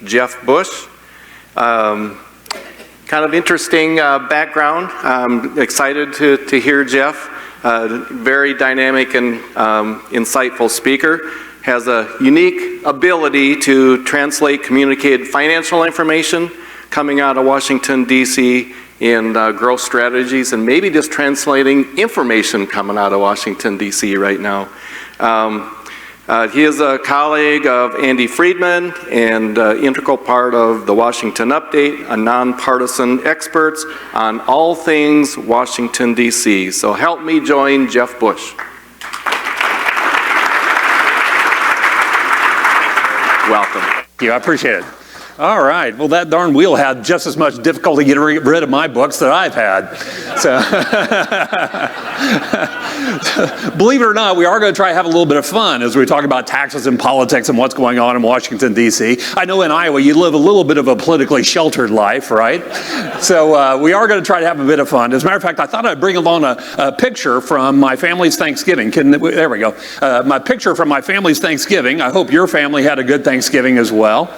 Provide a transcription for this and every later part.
Jeff Bush. Kind of interesting background. I'm excited to hear Jeff. Very dynamic and insightful speaker. Has a unique ability to translate communicated financial information coming out of Washington, D.C. in growth strategies, and maybe just translating information coming out of Washington, D.C. right now. He is a colleague of Andy Friedman and integral part of the Washington Update, a nonpartisan experts on all things Washington, D.C. So help me join Jeff Bush. Welcome. Thank you, I appreciate it. All right, well that darn wheel had just as much difficulty getting rid of my books that I've had. So, believe it or not, we are going to try to have a little bit of fun as we talk about taxes and politics and what's going on in Washington, D.C. I know in Iowa you live a little bit of a politically sheltered life, right? So we are going to try to have a bit of fun. As a matter of fact, I thought I'd bring along a picture from my family's Thanksgiving. There we go. My picture from my family's Thanksgiving. I hope your family had a good Thanksgiving as well.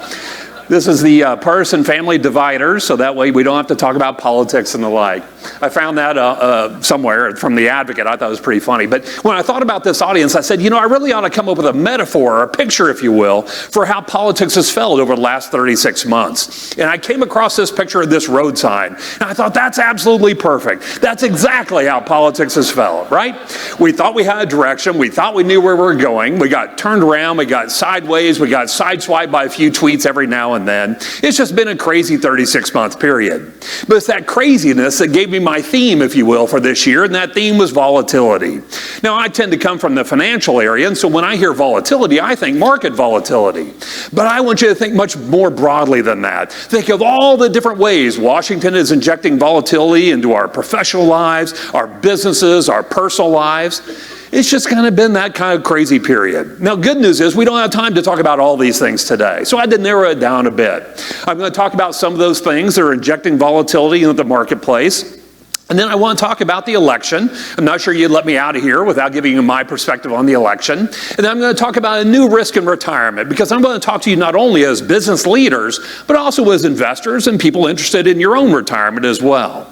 This is the partisan family dividers, so that way we don't have to talk about politics and the like. I found that somewhere from The Advocate. I thought it was pretty funny. But when I thought about this audience, I said, you know, I really ought to come up with a metaphor, or a picture, if you will, for how politics has felt over the last 36 months. And I came across this picture of this road sign. And I thought, that's absolutely perfect. That's exactly how politics has felt, right? We thought we had a direction. We thought we knew where we were going. We got turned around. We got sideways. We got sideswiped by a few tweets every now and then. It's just been a crazy 36-month period. But it's that craziness that gave me my theme, if you will, for this year, and that theme was volatility. Now, I tend to come from the financial area, and so when I hear volatility, I think market volatility. But I want you to think much more broadly than that. Think of all the different ways Washington is injecting volatility into our professional lives, our businesses, our personal lives. It's just kind of been that kind of crazy period. Now, good news is we don't have time to talk about all these things today, so I had to narrow it down a bit. I'm going to talk about some of those things that are injecting volatility into the marketplace. And then I want to talk about the election. I'm not sure you'd let me out of here without giving you my perspective on the election. And then I'm going to talk about a new risk in retirement, because I'm going to talk to you not only as business leaders, but also as investors and people interested in your own retirement as well.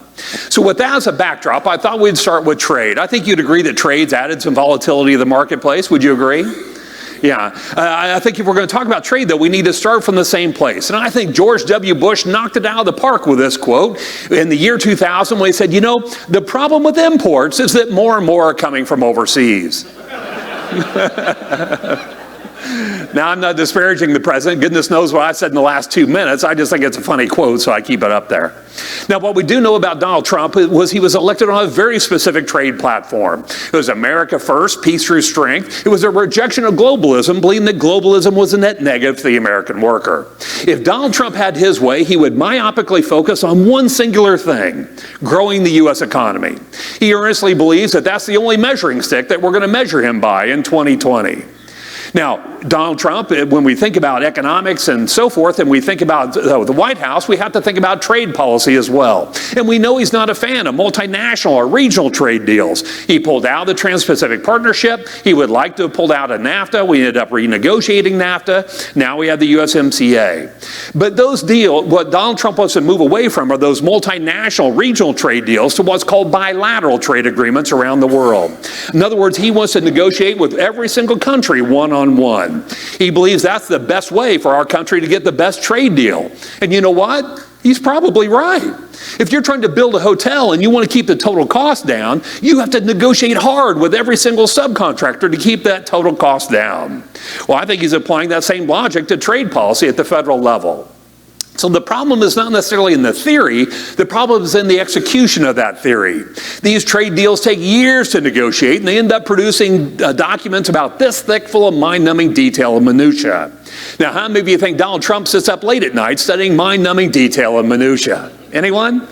So with that as a backdrop, I thought we'd start with trade. I think you'd agree that trade's added some volatility to the marketplace. Would you agree? Yeah, I think if we're going to talk about trade, though, we need to start from the same place. And I think George W. Bush knocked it out of the park with this quote in the year 2000 when he said, you know, the problem with imports is that more and more are coming from overseas. Now, I'm not disparaging the president. Goodness knows what I said in the last 2 minutes. I just think it's a funny quote, so I keep it up there. Now, what we do know about Donald Trump was he was elected on a very specific trade platform. It was America first, peace through strength. It was a rejection of globalism, believing that globalism was a net negative to the American worker. If Donald Trump had his way, he would myopically focus on one singular thing: growing the U.S. economy. He earnestly believes that that's the only measuring stick that we're going to measure him by in 2020. Now, Donald Trump, when we think about economics and so forth, and we think about the White House, we have to think about trade policy as well. And we know he's not a fan of multinational or regional trade deals. He pulled out of the Trans-Pacific Partnership. He would like to have pulled out of NAFTA. We ended up renegotiating NAFTA. Now we have the USMCA. But those deals, what Donald Trump wants to move away from are those multinational regional trade deals to what's called bilateral trade agreements around the world. In other words, he wants to negotiate with every single country one-on-one. He believes that's the best way for our country to get the best trade deal. And you know what? He's probably right. If you're trying to build a hotel and you want to keep the total cost down, you have to negotiate hard with every single subcontractor to keep that total cost down. Well, I think he's applying that same logic to trade policy at the federal level. So the problem is not necessarily in the theory, the problem is in the execution of that theory. These trade deals take years to negotiate, and they end up producing documents about this thick, full of mind-numbing detail and minutia. Now, how many of you think Donald Trump sits up late at night studying mind-numbing detail and minutia? Anyone?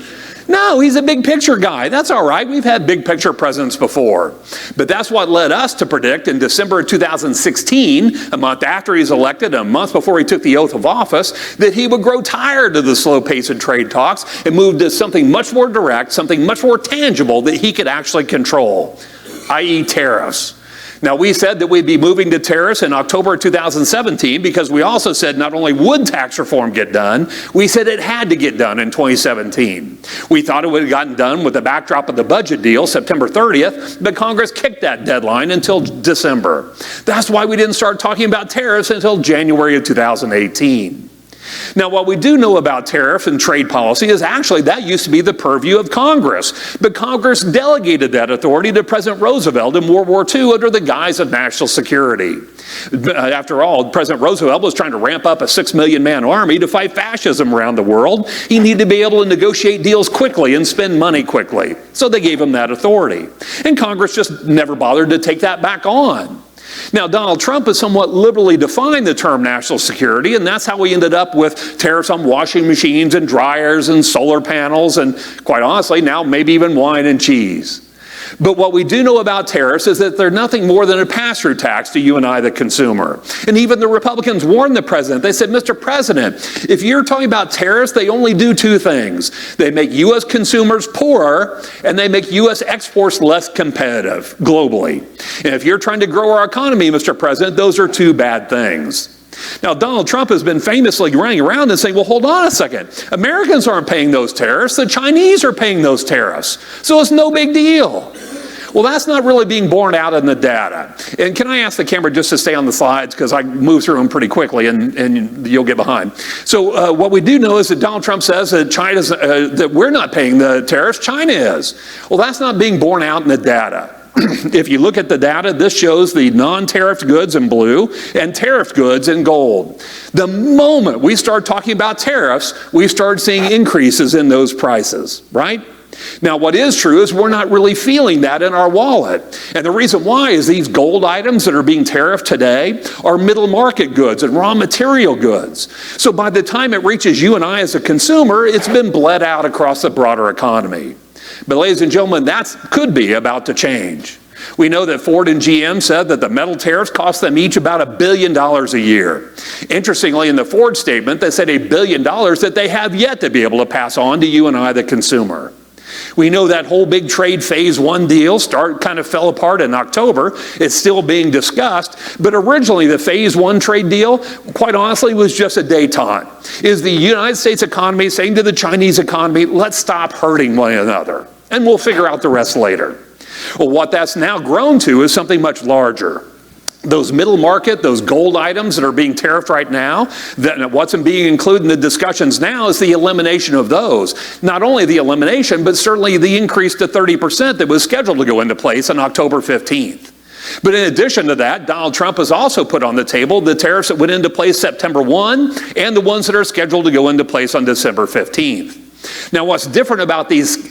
No, he's a big picture guy. That's all right. We've had big picture presidents before. But that's what led us to predict in December of 2016, a month after he's elected, a month before he took the oath of office, that he would grow tired of the slow pace of trade talks and move to something much more direct, something much more tangible that he could actually control, i.e. tariffs. Now, we said that we'd be moving to tariffs in October 2017 because we also said not only would tax reform get done, we said it had to get done in 2017. We thought it would have gotten done with the backdrop of the budget deal, September 30th, but Congress kicked that deadline until December. That's why we didn't start talking about tariffs until January of 2018. Now, what we do know about tariff and trade policy is actually that used to be the purview of Congress, but Congress delegated that authority to President Roosevelt in World War II under the guise of national security. After all, President Roosevelt was trying to ramp up a 6 million man army to fight fascism around the world. He needed to be able to negotiate deals quickly and spend money quickly, so they gave him that authority. And Congress just never bothered to take that back on. Now, Donald Trump has somewhat liberally defined the term national security, and that's how we ended up with tariffs on washing machines and dryers and solar panels and, quite honestly, now maybe even wine and cheese. But what we do know about tariffs is that they're nothing more than a pass-through tax to you and I, the consumer. And even the Republicans warned the president. They said, Mr. President, if you're talking about tariffs, they only do two things. They make U.S. consumers poorer, and they make U.S. exports less competitive globally. And if you're trying to grow our economy, Mr. President, those are two bad things. Now, Donald Trump has been famously running around and saying, well, hold on a second. Americans aren't paying those tariffs. The Chinese are paying those tariffs. So it's no big deal. Well, that's not really being borne out in the data. And can I ask the camera just to stay on the slides, because I move through them pretty quickly and you'll get behind. So what we do know is that Donald Trump says that that we're not paying the tariffs, China is. Well, that's not being borne out in the data. If you look at the data, this shows the non-tariffed goods in blue and tariffed goods in gold. The moment we start talking about tariffs, we start seeing increases in those prices, right? Now, what is true is we're not really feeling that in our wallet. And the reason why is these gold items that are being tariffed today are middle market goods and raw material goods. So by the time it reaches you and I as a consumer, it's been bled out across the broader economy. But ladies and gentlemen, that could be about to change. We know that Ford and GM said that the metal tariffs cost them each about $1 billion a year. Interestingly, in the Ford statement, they said $1 billion that they have yet to be able to pass on to you and I, the consumer. We know that whole big trade phase one deal kind of fell apart in October. It's still being discussed. But originally, the phase one trade deal, quite honestly, was just a détente. Is the United States economy saying to the Chinese economy, let's stop hurting one another, and we'll figure out the rest later. Well, what that's now grown to is something much larger. Those middle market, those gold items that are being tariffed right now, what's being included in the discussions now is the elimination of those. Not only the elimination, but certainly the increase to 30% that was scheduled to go into place on October 15th. But in addition to that, Donald Trump has also put on the table the tariffs that went into place September 1 and the ones that are scheduled to go into place on December 15th. Now, what's different about these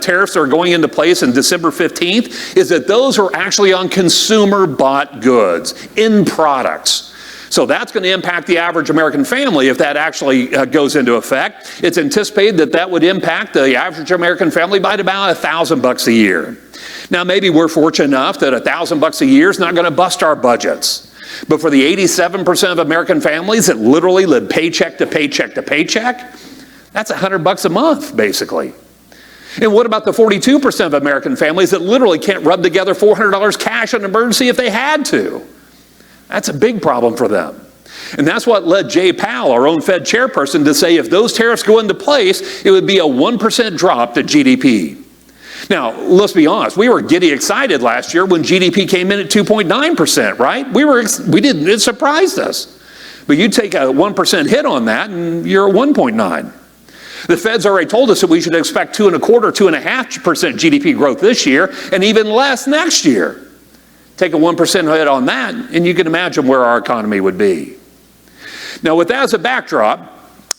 tariffs that are going into place on December 15th is that those are actually on consumer-bought goods, in products. So that's going to impact the average American family if that actually goes into effect. It's anticipated that that would impact the average American family by about $1,000 a year. Now, maybe we're fortunate enough that $1,000 a year is not going to bust our budgets. But for the 87% of American families that literally live paycheck to paycheck to paycheck, that's $100 a month, basically. And what about the 42% of American families that literally can't rub together $400 cash in an emergency if they had to? That's a big problem for them. And that's what led Jay Powell, our own Fed chairperson, to say if those tariffs go into place, it would be a 1% drop to GDP. Now, let's be honest, we were giddy excited last year when GDP came in at 2.9%, right? It surprised us. But you take a 1% hit on that and you're at 1.9. The Fed's already told us that we should expect 2.25%, 2.5% GDP growth this year and even less next year. Take a 1% hit on that and you can imagine where our economy would be. Now, with that as a backdrop,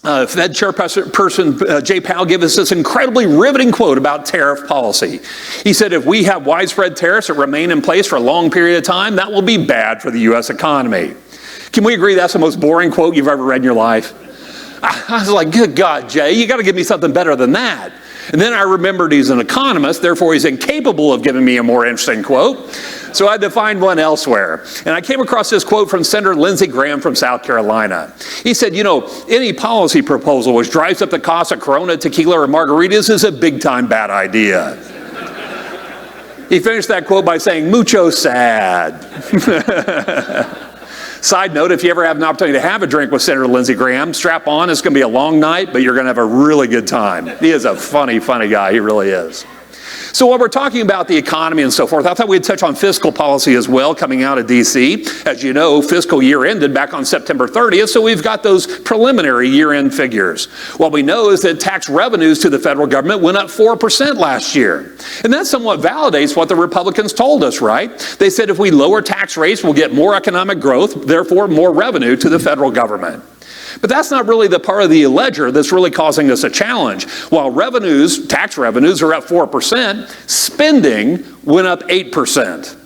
Fed Chairperson Jay Powell gave us this incredibly riveting quote about tariff policy. He said, if we have widespread tariffs that remain in place for a long period of time, that will be bad for the U.S. economy. Can we agree that's the most boring quote you've ever read in your life? I was like, good God, Jay, you got to give me something better than that. And then I remembered he's an economist, therefore he's incapable of giving me a more interesting quote. So I had to find one elsewhere. And I came across this quote from Senator Lindsey Graham from South Carolina. He said, any policy proposal which drives up the cost of Corona, tequila, or margaritas is a big-time bad idea. He finished that quote by saying, mucho sad. Side note, if you ever have an opportunity to have a drink with Senator Lindsey Graham, strap on. It's going to be a long night, but you're going to have a really good time. He is a funny, funny guy. He really is. So while we're talking about the economy and so forth, I thought we'd touch on fiscal policy as well coming out of D.C. As you know, fiscal year ended back on September 30th, so we've got those preliminary year-end figures. What we know is that tax revenues to the federal government went up 4% last year. And that somewhat validates what the Republicans told us, right? They said if we lower tax rates, we'll get more economic growth, therefore more revenue to the federal government. But that's not really the part of the ledger that's really causing us a challenge. While revenues, tax revenues are up 4%, spending went up 8%,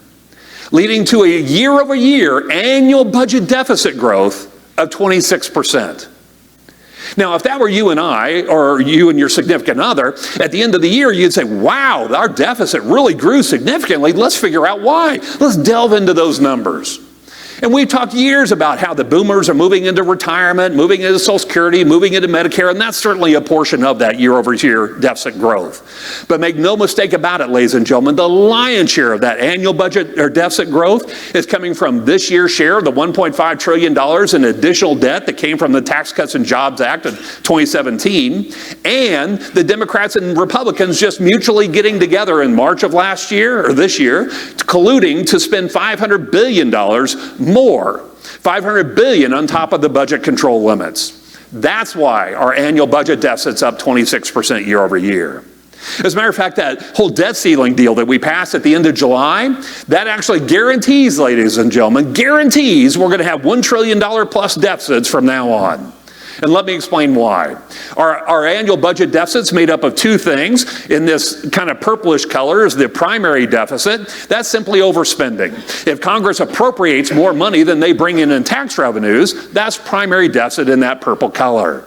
leading to a year-over-year annual budget deficit growth of 26%. Now, if that were you and I, or you and your significant other, at the end of the year, you'd say, wow, our deficit really grew significantly. Let's figure out why. Let's delve into those numbers. And we've talked years about how the boomers are moving into retirement, moving into Social Security, moving into Medicare, and that's certainly a portion of that year-over-year deficit growth. But make no mistake about it, ladies and gentlemen, the lion's share of that annual budget or deficit growth is coming from this year's share of the $1.5 trillion in additional debt that came from the Tax Cuts and Jobs Act of 2017, and the Democrats and Republicans just mutually getting together in March of last year, or this year, colluding to spend $500 billion more, $500 billion on top of the budget control limits. That's why our annual budget deficit's up 26% year over year. As a matter of fact, that whole debt ceiling deal that we passed at the end of July, that actually guarantees, ladies and gentlemen, guarantees we're going to have $1 trillion plus deficits from now on. And let me explain why. Our annual budget deficit's made up of two things. In this kind of purplish color is the primary deficit. That's simply overspending. If Congress appropriates more money than they bring in tax revenues, that's primary deficit in that purple color.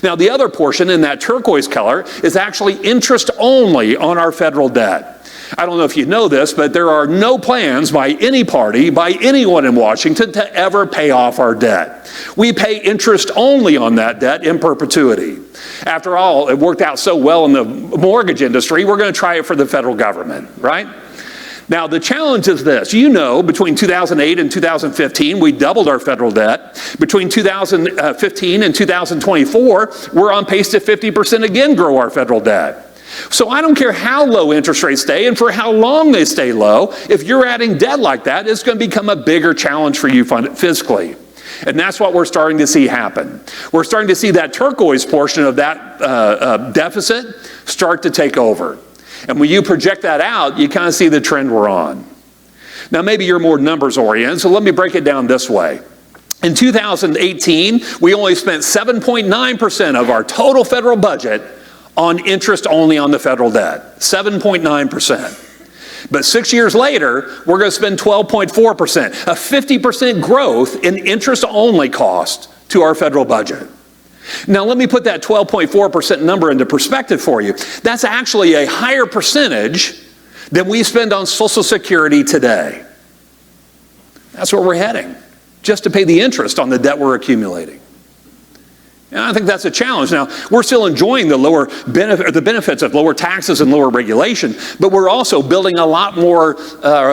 Now, the other portion in that turquoise color is actually interest only on our federal debt. I don't know if you know this, but there are no plans by any party, by anyone in Washington, to ever pay off our debt. We pay interest only on that debt in perpetuity. After all, it worked out so well in the mortgage industry, we're going to try it for the federal government, right? Now, the challenge is this. You know, between 2008 and 2015, we doubled our federal debt. Between 2015 and 2024, we're on pace to 50% again grow our federal debt. So I don't care how low interest rates stay and for how long they stay low, if you're adding debt like that, it's going to become a bigger challenge for you fiscally. And that's what we're starting to see happen. We're starting to see that turquoise portion of that deficit start to take over. And when you project that out, you kind of see the trend we're on. Now, maybe you're more numbers oriented, so let me break it down this way. In 2018, we only spent 7.9% of our total federal budget on interest only on the federal debt, 7.9%. But 6 years later, we're going to spend 12.4%, a 50% growth in interest only cost to our federal budget. Now, let me put that 12.4% number into perspective for you. That's actually a higher percentage than we spend on Social Security today. That's where we're heading, just to pay the interest on the debt we're accumulating. And I think that's a challenge. Now, we're still enjoying the benefits of lower taxes and lower regulation, but we're also building a lot more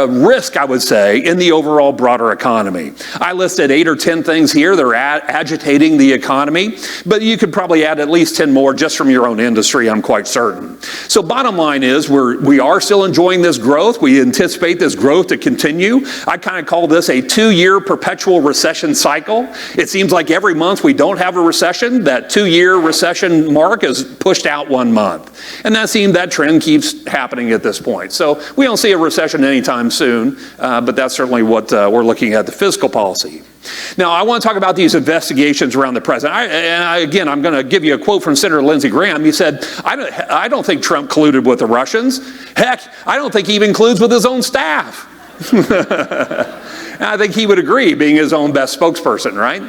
risk, I would say, in the overall broader economy. I listed 8 or 10 things here that are agitating the economy, but you could probably add at least 10 more just from your own industry, I'm quite certain. So bottom line is we are still enjoying this growth. We anticipate this growth to continue. I kind of call this a 2-year perpetual recession cycle. It seems like every month we don't have a recession. That 2-year recession mark is pushed out 1 month. And that trend keeps happening at this point. So we don't see a recession anytime soon, but that's certainly what we're looking at, the fiscal policy. Now, I want to talk about these investigations around the president. Again, I'm going to give you a quote from Senator Lindsey Graham. He said, I don't think Trump colluded with the Russians. Heck, I don't think he even colludes with his own staff. And I think he would agree, being his own best spokesperson, right?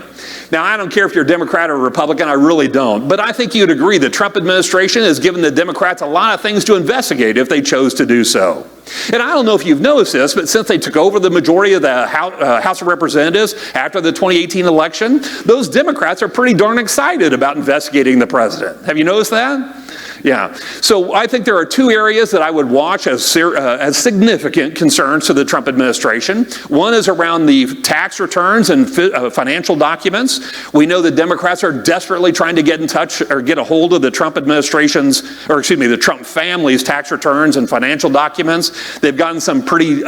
Now, I don't care if you're Democrat or Republican, I really don't. But I think you'd agree the Trump administration has given the Democrats a lot of things to investigate if they chose to do so. And I don't know if you've noticed this, but since they took over the majority of the House of Representatives after the 2018 election, those Democrats are pretty darn excited about investigating the president. Have you noticed that? Yeah. So I think there are two areas that I would watch as significant concerns to the Trump administration. One is around the tax returns and financial documents. We know the Democrats are desperately trying to get in touch or get a hold of the Trump administration's, or excuse me, the Trump family's tax returns and financial documents. They've gotten some pretty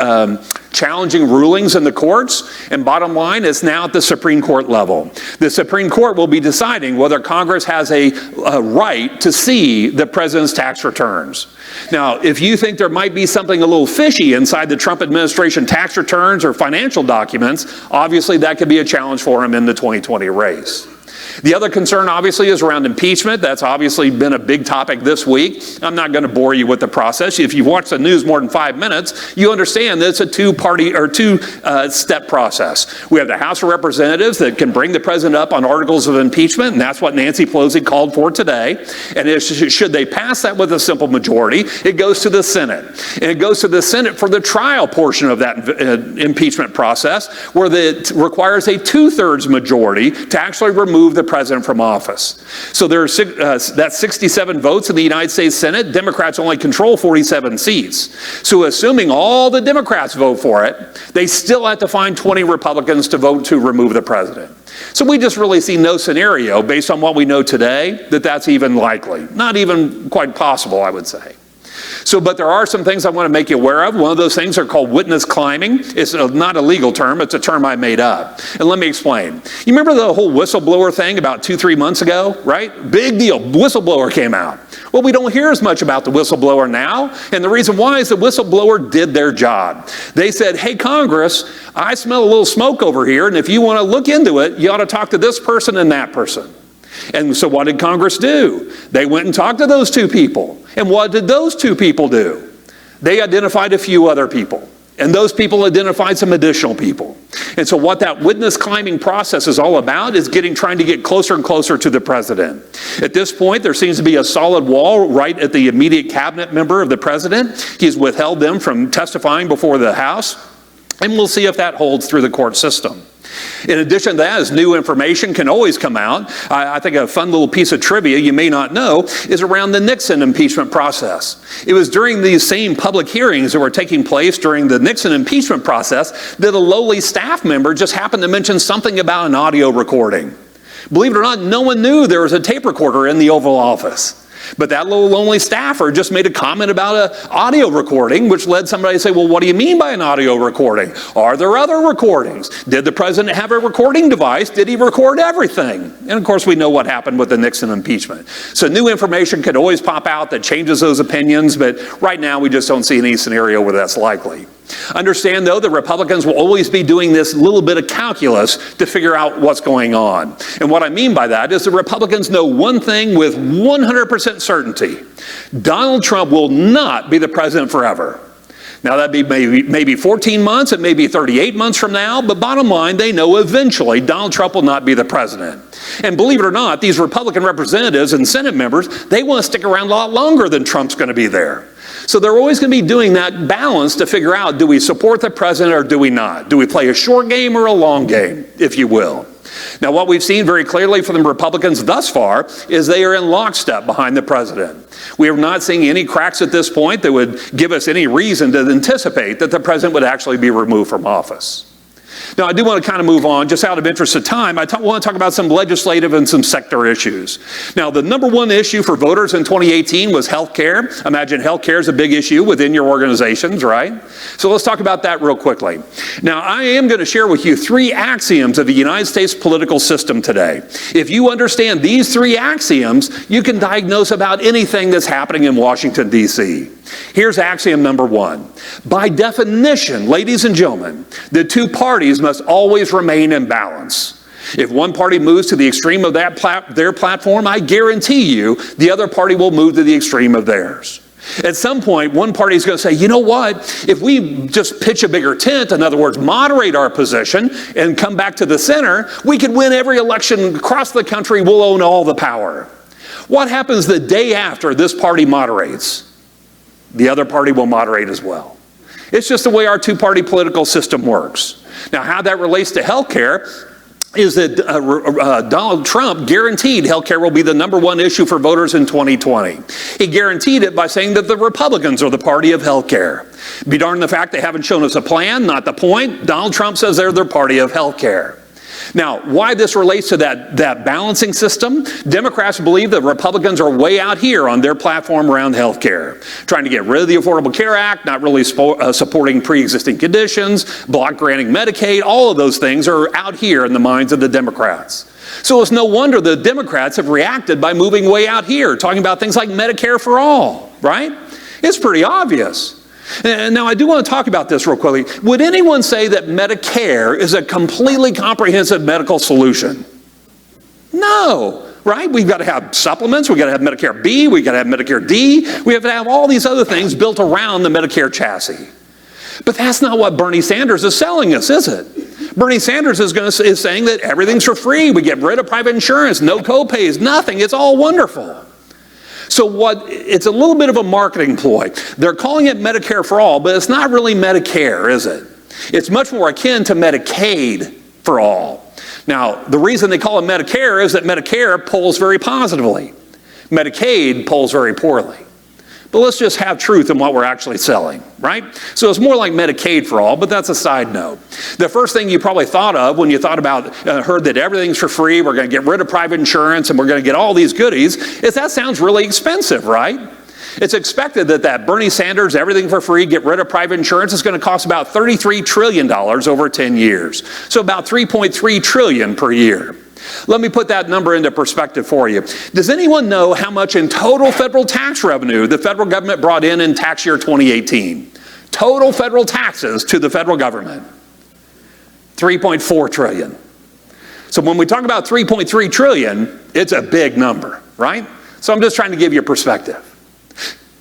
challenging rulings in the courts, and bottom line, it's now at the Supreme Court level. The Supreme Court will be deciding whether Congress has a right to see the president's tax returns. Now, if you think there might be something a little fishy inside the Trump administration tax returns or financial documents, obviously that could be a challenge for him in the 2020 race. The other concern, obviously, is around impeachment. That's obviously been a big topic this week. I'm not going to bore you with the process. If you've watched the news more than 5 minutes, you understand that it's a two-step process. We have the House of Representatives that can bring the president up on articles of impeachment, and that's what Nancy Pelosi called for today. And should they pass that with a simple majority, it goes to the Senate. And it goes to the Senate for the trial portion of that impeachment process, where it requires a 2/3 majority to actually remove the president from office. So that's 67 votes in the United States Senate. Democrats only control 47 seats. So assuming all the Democrats vote for it, they still have to find 20 Republicans to vote to remove the president. So we just really see no scenario, based on what we know today, that that's even likely. Not even quite possible, I would say. But there are some things I want to make you aware of. One of those things are called witness climbing. It's not a legal term, it's a term I made up. And let me explain. You remember the whole whistleblower thing about 2-3 months ago, right? Big deal, whistleblower came out. Well, we don't hear as much about the whistleblower now, and the reason why is the whistleblower did their job. They said, hey, Congress, I smell a little smoke over here, and if you want to look into it, you ought to talk to this person and that person. And so what did Congress do? They went and talked to those two people. And what did those two people do? They identified a few other people. And those people identified some additional people. And so what that witness climbing process is all about is trying to get closer and closer to the president. At this point, there seems to be a solid wall right at the immediate cabinet member of the president. He's withheld them from testifying before the House. And we'll see if that holds through the court system. In addition to that, as new information can always come out, I think a fun little piece of trivia you may not know is around the Nixon impeachment process. It was during these same public hearings that were taking place during the Nixon impeachment process that a lowly staff member just happened to mention something about an audio recording. Believe it or not, no one knew there was a tape recorder in the Oval Office. But that little lonely staffer just made a comment about an audio recording, which led somebody to say, well, what do you mean by an audio recording? Are there other recordings? Did the president have a recording device? Did he record everything? And of course, we know what happened with the Nixon impeachment. So new information could always pop out that changes those opinions, but right now we just don't see any scenario where that's likely. Understand, though, the Republicans will always be doing this little bit of calculus to figure out what's going on. And what I mean by that is the Republicans know one thing with 100% certainty. Donald Trump will not be the president forever. Now, that'd be maybe 14 months, it may be 38 months from now, but bottom line, they know eventually Donald Trump will not be the president. And believe it or not, these Republican representatives and Senate members, they want to stick around a lot longer than Trump's going to be there. So they're always going to be doing that balance to figure out, do we support the president or do we not? Do we play a short game or a long game, if you will? Now, what we've seen very clearly from the Republicans thus far is they are in lockstep behind the president. We are not seeing any cracks at this point that would give us any reason to anticipate that the president would actually be removed from office. Now, I do want to kind of move on, just out of interest of time. Want to talk about some legislative and some sector issues. Now, the number one issue for voters in 2018 was health care. Imagine health care is a big issue within your organizations, right? So let's talk about that real quickly. Now, I am going to share with you 3 axioms of the United States political system today. If you understand these 3 axioms, you can diagnose about anything that's happening in Washington, D.C. Here's axiom number 1. By definition, ladies and gentlemen, the two parties must always remain in balance. If one party moves to the extreme of their platform, I guarantee you the other party will move to the extreme of theirs. At some point, one party is going to say, you know what, if we just pitch a bigger tent, in other words, moderate our position and come back to the center, we could win every election across the country, we'll own all the power. What happens the day after this party moderates? The other party will moderate as well. It's just the way our two-party political system works. Now, how that relates to health care is that Donald Trump guaranteed health care will be the #1 issue for voters in 2020. He guaranteed it by saying that the Republicans are the party of health care. Be darned the fact they haven't shown us a plan, not the point. Donald Trump says they're their party of health care. Now, why this relates to that balancing system? Democrats believe that Republicans are way out here on their platform around health care, trying to get rid of the Affordable Care Act, not really supporting pre-existing conditions, block granting Medicaid. All of those things are out here in the minds of the Democrats. So it's no wonder the Democrats have reacted by moving way out here, talking about things like Medicare for all, right? It's pretty obvious. And now, I do want to talk about this real quickly. Would anyone say that Medicare is a completely comprehensive medical solution? No, right? We've got to have supplements. We've got to have Medicare B. We've got to have Medicare D. We have to have all these other things built around the Medicare chassis. But that's not what Bernie Sanders is selling us, is it? Bernie Sanders is saying that everything's for free. We get rid of private insurance, no co-pays, nothing. It's all wonderful. So it's a little bit of a marketing ploy. They're calling it Medicare for all, but it's not really Medicare, is it? It's much more akin to Medicaid for all. Now, the reason they call it Medicare is that Medicare polls very positively. Medicaid polls very poorly. But let's just have truth in what we're actually selling, right? So it's more like Medicaid for all, but that's a side note. The first thing you probably thought of when you thought about, heard that everything's for free, we're going to get rid of private insurance, and we're going to get all these goodies, is that sounds really expensive, right? It's expected that Bernie Sanders, everything for free, get rid of private insurance, is going to cost about $33 trillion over 10 years. So about $3.3 trillion per year. Let me put that number into perspective for you. Does anyone know how much in total federal tax revenue the federal government brought in tax year 2018? Total federal taxes to the federal government. $3.4 trillion. So when we talk about $3.3 trillion, it's a big number, right? So I'm just trying to give you a perspective.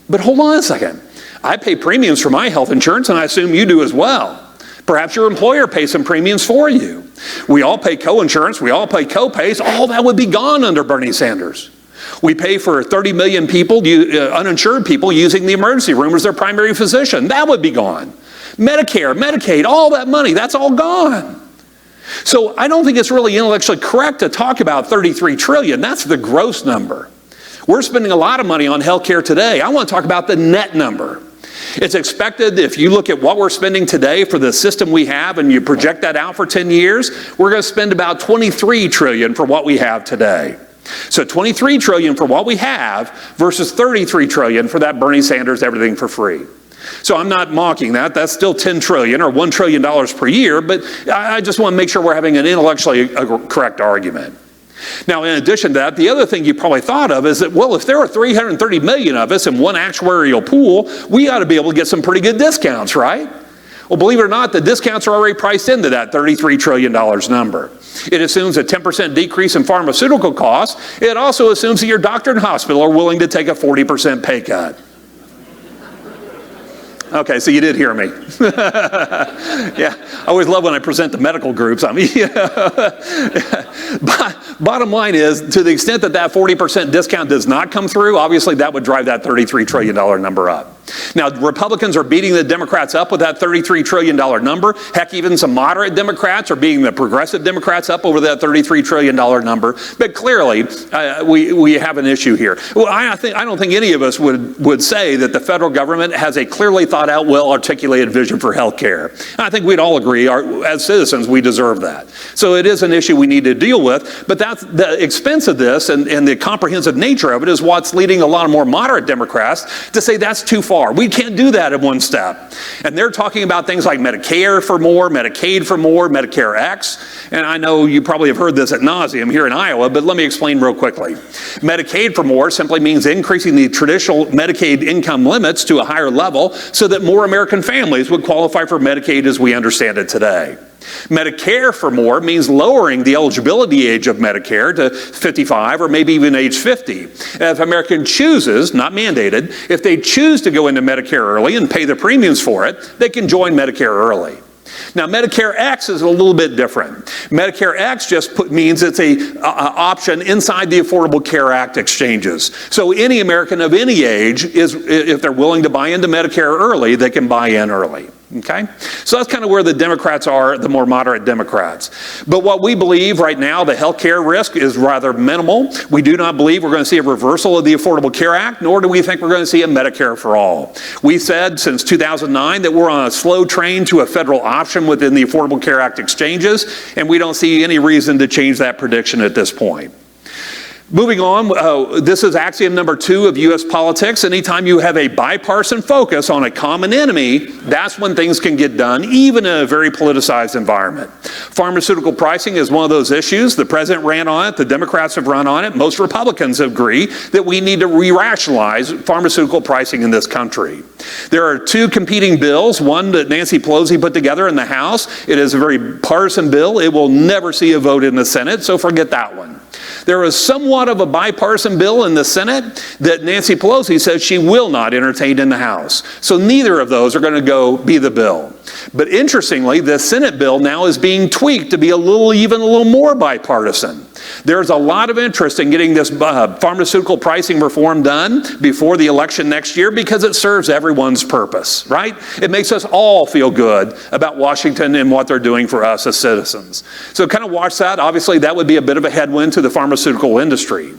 But hold on a second. I pay premiums for my health insurance, and I assume you do as well. Perhaps your employer pays some premiums for you. We all pay co-insurance. We all pay co-pays. All that would be gone under Bernie Sanders. We pay for 30 million people, uninsured people, using the emergency room as their primary physician. That would be gone. Medicare, Medicaid, all that money, that's all gone. So I don't think it's really intellectually correct to talk about $33 trillion. That's the gross number. We're spending a lot of money on health care today. I want to talk about the net number. It's expected, if you look at what we're spending today for the system we have and you project that out for 10 years, we're going to spend about $23 trillion for what we have today. So $23 trillion for what we have versus $33 trillion for that Bernie Sanders everything for free. So I'm not mocking that. That's still $10 trillion or $1 trillion per year, but I just want to make sure we're having an intellectually correct argument. Now, in addition to that, the other thing you probably thought of is that, well, if there are 330 million of us in one actuarial pool, we ought to be able to get some pretty good discounts, right? Well, believe it or not, the discounts are already priced into that $33 trillion number. It assumes a 10% decrease in pharmaceutical costs. It also assumes that your doctor and hospital are willing to take a 40% pay cut. Okay, so you did hear me. Yeah, I always love when I present to medical groups. I mean, bottom line is, to the extent that 40% discount does not come through, obviously that would drive that $33 trillion number up. Now, Republicans are beating the Democrats up with that $33 trillion number. Heck, even some moderate Democrats are beating the progressive Democrats up over that $33 trillion number. But clearly, we have an issue here. Well, I don't think any of us would say that the federal government has a clearly thought out, well-articulated vision for health care. I think we'd all agree, as citizens, we deserve that. So it is an issue we need to deal with, but that's the expense of this and the comprehensive nature of it is what's leading a lot of more moderate Democrats to say that's too far. We can't do that in one step. And they're talking about things like Medicare for more, Medicaid for more, Medicare X. And I know you probably have heard this ad nauseum here in Iowa, but let me explain real quickly. Medicaid for more simply means increasing the traditional Medicaid income limits to a higher level so that more American families would qualify for Medicaid as we understand it today. Medicare for more means lowering the eligibility age of Medicare to 55 or maybe even age 50. And if American chooses, not mandated, if they choose to go into Medicare early and pay the premiums for it, they can join Medicare early. Now, Medicare X is a little bit different. Medicare X just means it's an option inside the Affordable Care Act exchanges. So any American of any age, if they're willing to buy into Medicare early, they can buy in early. Okay? So that's kind of where the Democrats are, the more moderate Democrats. But what we believe right now, the health care risk is rather minimal. We do not believe we're going to see a reversal of the Affordable Care Act, nor do we think we're going to see a Medicare for all. We said since 2009 that we're on a slow train to a federal option within the Affordable Care Act exchanges, and we don't see any reason to change that prediction at this point. Moving on, this is axiom number 2 of U.S. politics. Anytime you have a bipartisan focus on a common enemy, that's when things can get done, even in a very politicized environment. Pharmaceutical pricing is one of those issues. The president ran on it. The Democrats have run on it. Most Republicans agree that we need to re-rationalize pharmaceutical pricing in this country. There are 2 competing bills, one that Nancy Pelosi put together in the House. It is a very partisan bill. It will never see a vote in the Senate, so forget that one. There is somewhat of a bipartisan bill in the Senate that Nancy Pelosi says she will not entertain in the House. So neither of those are going to go be the bill. But interestingly, the Senate bill now is being tweaked to be even a little more bipartisan. There's a lot of interest in getting this pharmaceutical pricing reform done before the election next year because it serves everyone's purpose, right? It makes us all feel good about Washington and what they're doing for us as citizens. So kind of watch that. Obviously, that would be a bit of a headwind to the pharmaceutical industry.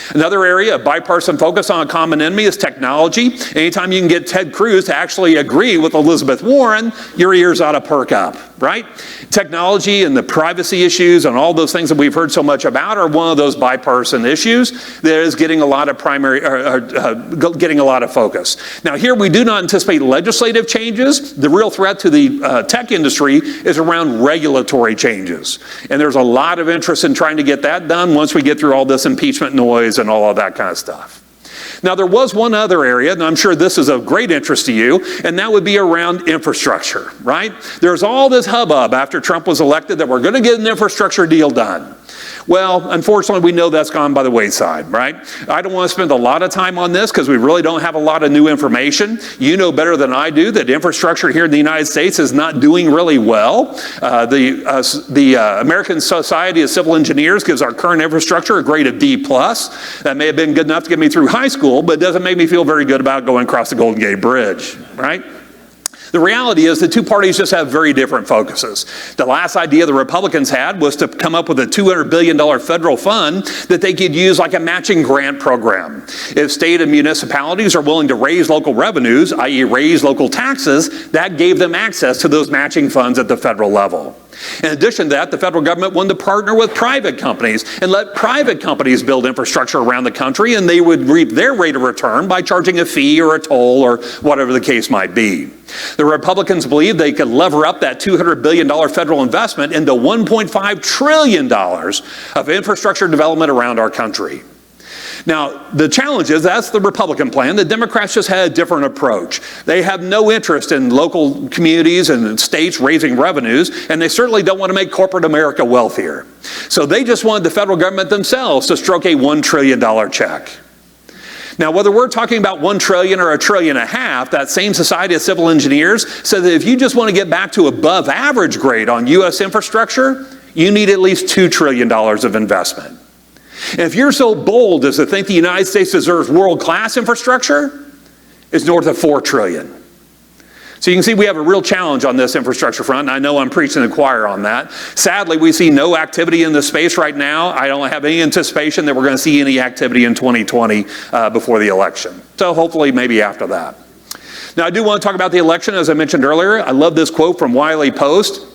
Another area of bipartisan focus on a common enemy is technology. Anytime you can get Ted Cruz to actually agree with Elizabeth Warren, your ears ought to perk up, right? Technology and the privacy issues and all those things that we've heard so much about are one of those bipartisan issues that is getting a lot of getting a lot of focus. Now here we do not anticipate legislative changes. The real threat to the tech industry is around regulatory changes. And there's a lot of interest in trying to get that done once we get through all this impeachment noise and all of that kind of stuff. Now, there was one other area, and I'm sure this is of great interest to you, and that would be around infrastructure, right? There's all this hubbub after Trump was elected that we're going to get an infrastructure deal done. Well, unfortunately, we know that's gone by the wayside, right? I don't want to spend a lot of time on this because we really don't have a lot of new information. You know better than I do that infrastructure here in the United States is not doing really well. The American Society of Civil Engineers gives our current infrastructure a grade of D+. That may have been good enough to get me through high school, but it doesn't make me feel very good about going across the Golden Gate Bridge, right? The reality is the 2 parties just have very different focuses. The last idea the Republicans had was to come up with a $200 billion federal fund that they could use like a matching grant program. If state and municipalities are willing to raise local revenues, i.e. raise local taxes, that gave them access to those matching funds at the federal level. In addition to that, the federal government wanted to partner with private companies and let private companies build infrastructure around the country, and they would reap their rate of return by charging a fee or a toll or whatever the case might be. The Republicans believed they could lever up that $200 billion federal investment into $1.5 trillion of infrastructure development around our country. Now, the challenge is that's the Republican plan. The Democrats just had a different approach. They have no interest in local communities and states raising revenues, and they certainly don't want to make corporate America wealthier. So they just wanted the federal government themselves to stroke a $1 trillion check. Now, whether we're talking about $1 trillion or $1.5 trillion, that same Society of Civil Engineers said that if you just want to get back to above average grade on U.S. infrastructure, you need at least $2 trillion of investment. And if you're so bold as to think the United States deserves world-class infrastructure, it's north of $4 trillion. So you can see we have a real challenge on this infrastructure front, and I know I'm preaching to the choir on that. Sadly, we see no activity in this space right now. I don't have any anticipation that we're going to see any activity in 2020 before the election. So hopefully maybe after that. Now I do want to talk about the election, as I mentioned earlier. I love this quote from Wiley Post.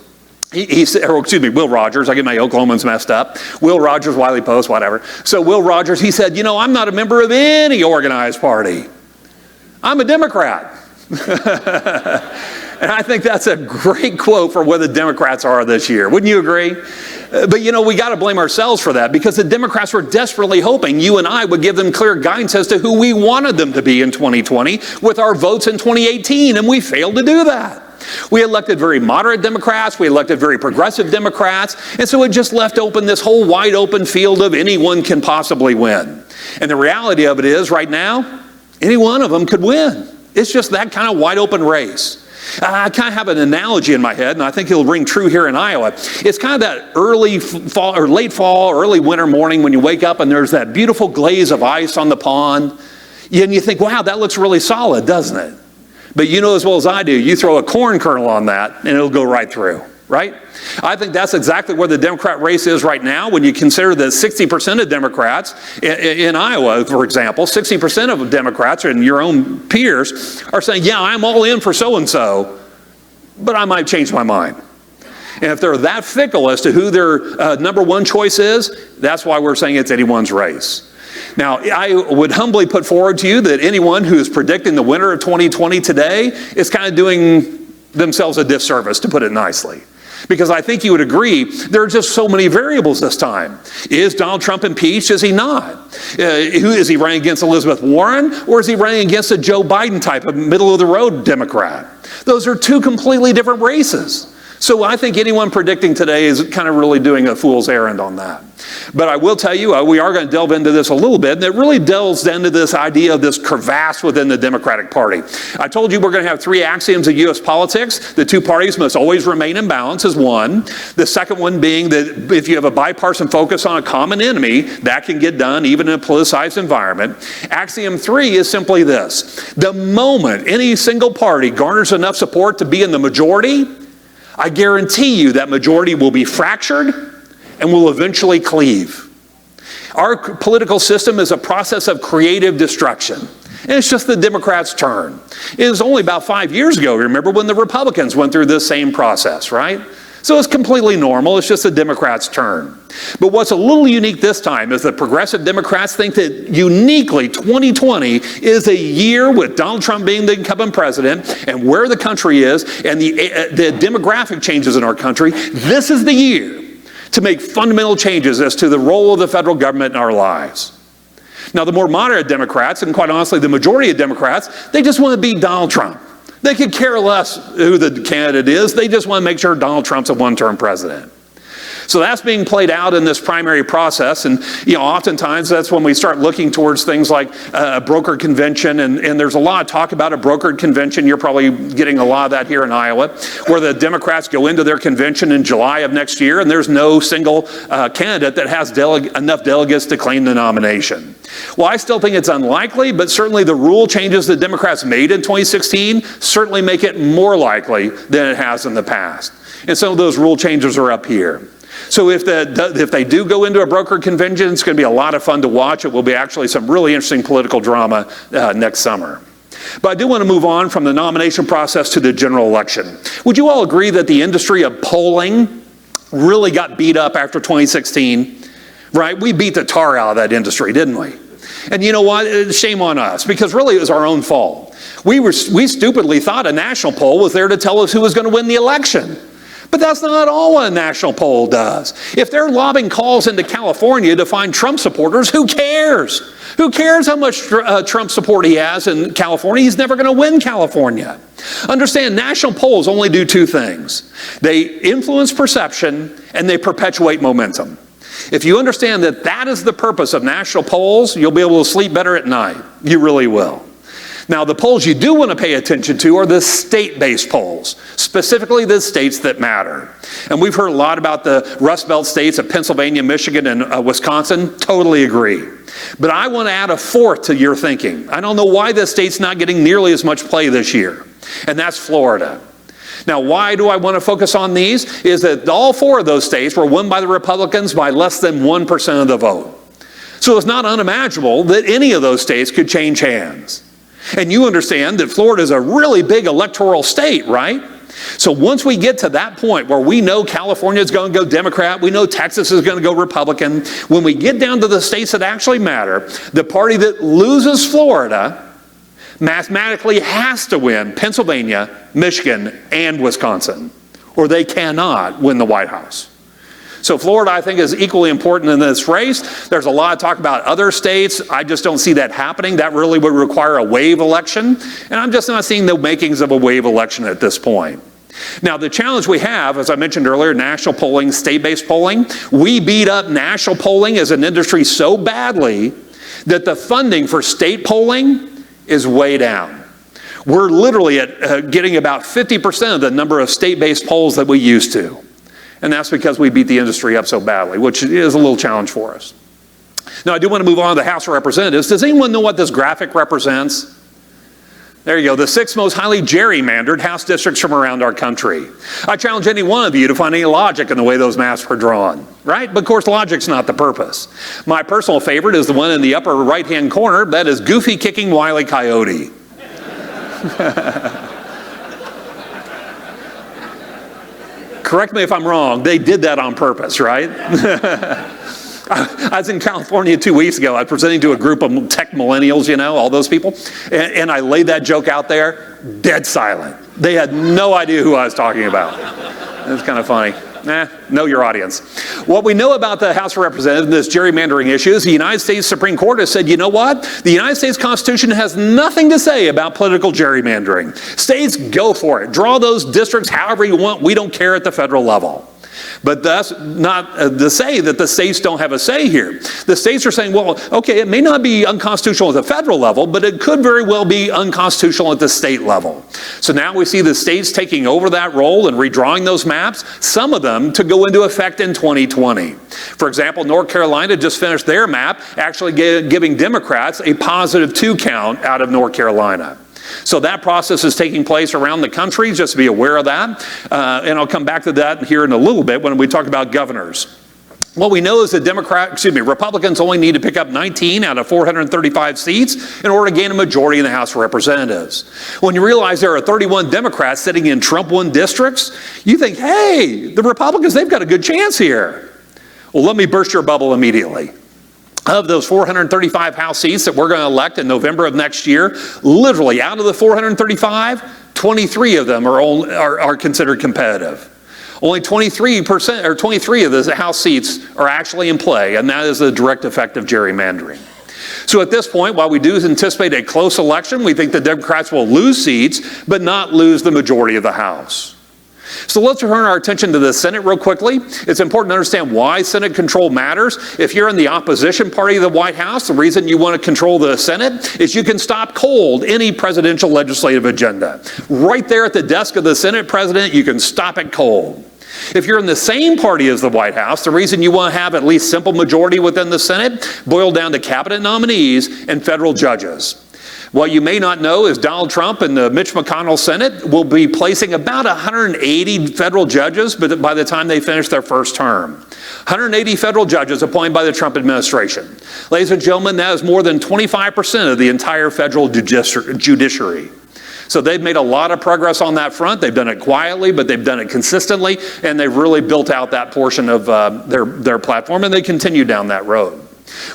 He said, or excuse me, Will Rogers. I get my Oklahomans messed up. Will Rogers, Wiley Post, whatever. So Will Rogers, he said, you know, I'm not a member of any organized party. I'm a Democrat. And I think that's a great quote for where the Democrats are this year. Wouldn't you agree? But you know, we got to blame ourselves for that because the Democrats were desperately hoping you and I would give them clear guidance as to who we wanted them to be in 2020 with our votes in 2018, and we failed to do that. We elected very moderate Democrats, we elected very progressive Democrats, and so it just left open this whole wide open field of anyone can possibly win. And the reality of it is, right now, any one of them could win. It's just that kind of wide open race. I kind of have an analogy in my head, and I think it'll ring true here in Iowa. It's kind of that early fall or late fall, early winter morning when you wake up and there's that beautiful glaze of ice on the pond. And you think, wow, that looks really solid, doesn't it? But you know as well as I do, you throw a corn kernel on that and it'll go right through, right? I think that's exactly where the Democrat race is right now when you consider that 60% of Democrats in Iowa, for example, 60% of Democrats and your own peers are saying, yeah, I'm all in for so-and-so, but I might change my mind. And if they're that fickle as to who their number one choice is, that's why we're saying it's anyone's race. Now, I would humbly put forward to you that anyone who is predicting the winner of 2020 today is kind of doing themselves a disservice, to put it nicely. Because I think you would agree, there are just so many variables this time. Is Donald Trump impeached? Is he not? Who is he running against, Elizabeth Warren? Or is he running against a Joe Biden type of middle-of-the-road Democrat? Those are two completely different races. So I think anyone predicting today is kind of really doing a fool's errand on that. But I will tell you, we are going to delve into this a little bit, and it really delves into this idea of this crevasse within the Democratic Party. I told you we're going to have three axioms of U.S. politics. The two parties must always remain in balance is one. The second one being that if you have a bipartisan focus on a common enemy, that can get done even in a politicized environment. Axiom 3 is simply this. The moment any single party garners enough support to be in the majority, I guarantee you that majority will be fractured and will eventually cleave. Our political system is a process of creative destruction. And it's just the Democrats' turn. It was only about 5 years ago, remember, when the Republicans went through this same process, right? So it's completely normal. It's just the Democrats' turn. But what's a little unique this time is that progressive Democrats think that uniquely 2020 is a year with Donald Trump being the incumbent president and where the country is and the demographic changes in our country. This is the year to make fundamental changes as to the role of the federal government in our lives. Now, the more moderate Democrats, and quite honestly the majority of Democrats, they just want to beat Donald Trump. They could care less who the candidate is. They just want to make sure Donald Trump's a one-term president. So that's being played out in this primary process, and oftentimes that's when we start looking towards things like a brokered convention, and there's a lot of talk about a brokered convention. You're probably getting a lot of that here in Iowa, where the Democrats go into their convention in July of next year, and there's no single candidate that has enough delegates to claim the nomination. Well, I still think it's unlikely, but certainly the rule changes the Democrats made in 2016 certainly make it more likely than it has in the past. And some of those rule changes are up here. So if they do go into a brokered convention, it's going to be a lot of fun to watch. It will be actually some really interesting political drama next summer. But I do want to move on from the nomination process to the general election. Would you all agree that the industry of polling really got beat up after 2016? Right? We beat the tar out of that industry, didn't we? And you know what? Shame on us, because really it was our own fault. We stupidly thought a national poll was there to tell us who was going to win the election. But that's not all a national poll does. If they're lobbing calls into California to find Trump supporters, who cares? Who cares how much Trump support he has in California? He's never going to win California. Understand, national polls only do two things. They influence perception and they perpetuate momentum. If you understand that that is the purpose of national polls, you'll be able to sleep better at night. You really will. Now, the polls you do want to pay attention to are the state-based polls, specifically the states that matter. And we've heard a lot about the Rust Belt states of Pennsylvania, Michigan, and Wisconsin. Totally agree. But I want to add a fourth to your thinking. I don't know why this state's not getting nearly as much play this year, and that's Florida. Now, why do I want to focus on these? Is that all four of those states were won by the Republicans by less than 1% of the vote. So it's not unimaginable that any of those states could change hands. And you understand that Florida is a really big electoral state, right? So once we get to that point where we know California is going to go Democrat, we know Texas is going to go Republican, when we get down to the states that actually matter, the party that loses Florida mathematically has to win Pennsylvania, Michigan, and Wisconsin, or they cannot win the White House. So Florida, I think, is equally important in this race. There's a lot of talk about other states. I just don't see that happening. That really would require a wave election, and I'm just not seeing the makings of a wave election at this point. Now, the challenge we have, as I mentioned earlier, national polling, state-based polling, we beat up national polling as an industry so badly that the funding for state polling is way down. We're literally at getting about 50% of the number of state-based polls that we used to. And that's because we beat the industry up so badly, which is a little challenge for us. Now, I do want to move on to the House of Representatives. Does anyone know what this graphic represents? There you go, the 6 most highly gerrymandered House districts from around our country. I challenge any one of you to find any logic in the way those maps were drawn, right? But of course, logic's not the purpose. My personal favorite is the one in the upper right-hand corner. That is Goofy kicking Wile E. Coyote. Correct me if I'm wrong, they did that on purpose, right? I was in California 2 weeks ago. I was presenting to a group of tech millennials, you know, all those people. And I laid that joke out there, dead silent. They had no idea who I was talking about. It was kind of funny. Know your audience. What we know about the House of Representatives, this gerrymandering issue, is the United States Supreme Court has said, you know what? The United States Constitution has nothing to say about political gerrymandering. States, go for it. Draw those districts however you want. We don't care at the federal level. But that's not to say that the states don't have a say here. The states are saying, well, okay, it may not be unconstitutional at the federal level, but it could very well be unconstitutional at the state level. So now we see the states taking over that role and redrawing those maps, some of them to go into effect in 2020. For example, North Carolina just finished their map, actually giving Democrats a positive 2 count out of North Carolina. So that process is taking place around the country, just to be aware of that. And I'll come back to that here in a little bit when we talk about governors. What we know is that Republicans only need to pick up 19 out of 435 seats in order to gain a majority in the House of Representatives. When you realize there are 31 Democrats sitting in Trump-won districts, you think, hey, the Republicans, they've got a good chance here. Well, let me burst your bubble immediately. Of those 435 House seats that we're going to elect in November of next year, literally out of the 435, 23 of them are considered competitive. Only 23% or 23 of the House seats are actually in play, and that is a direct effect of gerrymandering. So at this point, while we do anticipate a close election, we think the Democrats will lose seats, but not lose the majority of the House. So let's turn our attention to the Senate real quickly. It's important to understand why Senate control matters. If you're in the opposition party of the White House, the reason you want to control the Senate is you can stop cold any presidential legislative agenda. Right there at the desk of the Senate president, you can stop it cold. If you're in the same party as the White House, the reason you want to have at least simple majority within the Senate boiled down to cabinet nominees and federal judges. What you may not know is Donald Trump and the Mitch McConnell Senate will be placing about 180 federal judges by the time they finish their first term. 180 federal judges appointed by the Trump administration. Ladies and gentlemen, that is more than 25% of the entire federal judiciary. So they've made a lot of progress on that front. They've done it quietly, but they've done it consistently, and they've really built out that portion of their platform, and they continue down that road.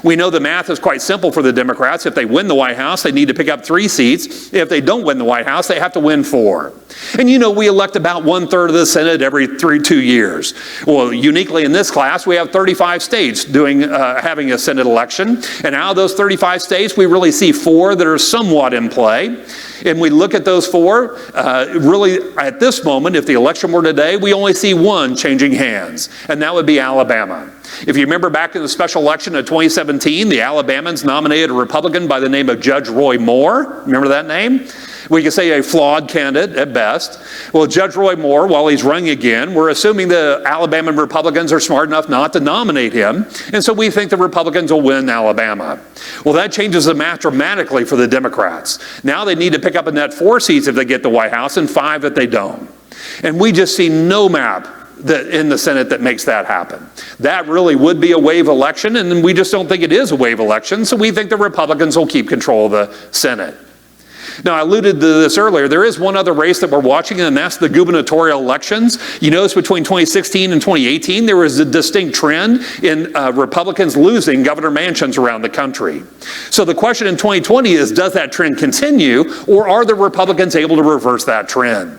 We know the math is quite simple for the Democrats. If they win the White House, they need to pick up 3 seats. If they don't win the White House, they have to win 4. And you know, we elect about 1/3 of the Senate every 2 years. Well, uniquely in this class, we have 35 states having a Senate election. And out of those 35 states, we really see 4 that are somewhat in play. And we look at those 4, really at this moment, if the election were today, we only see 1 changing hands, and that would be Alabama. If you remember back in the special election of 2017, the Alabamans nominated a Republican by the name of Judge Roy Moore. Remember that name? We could say a flawed candidate at best. Well, Judge Roy Moore, while he's running again, we're assuming the Alabama Republicans are smart enough not to nominate him, and so we think the Republicans will win Alabama. Well, that changes the math dramatically for the Democrats. Now they need to pick up a net 4 seats if they get the White House and 5 if they don't. And we just see no map in the Senate that makes that happen. That really would be a wave election, and we just don't think it is a wave election, so we think the Republicans will keep control of the Senate. Now, I alluded to this earlier. There is one other race that we're watching, and that's the gubernatorial elections. You notice between 2016 and 2018, there was a distinct trend in Republicans losing governor mansions around the country. So the question in 2020 is, does that trend continue, or are the Republicans able to reverse that trend?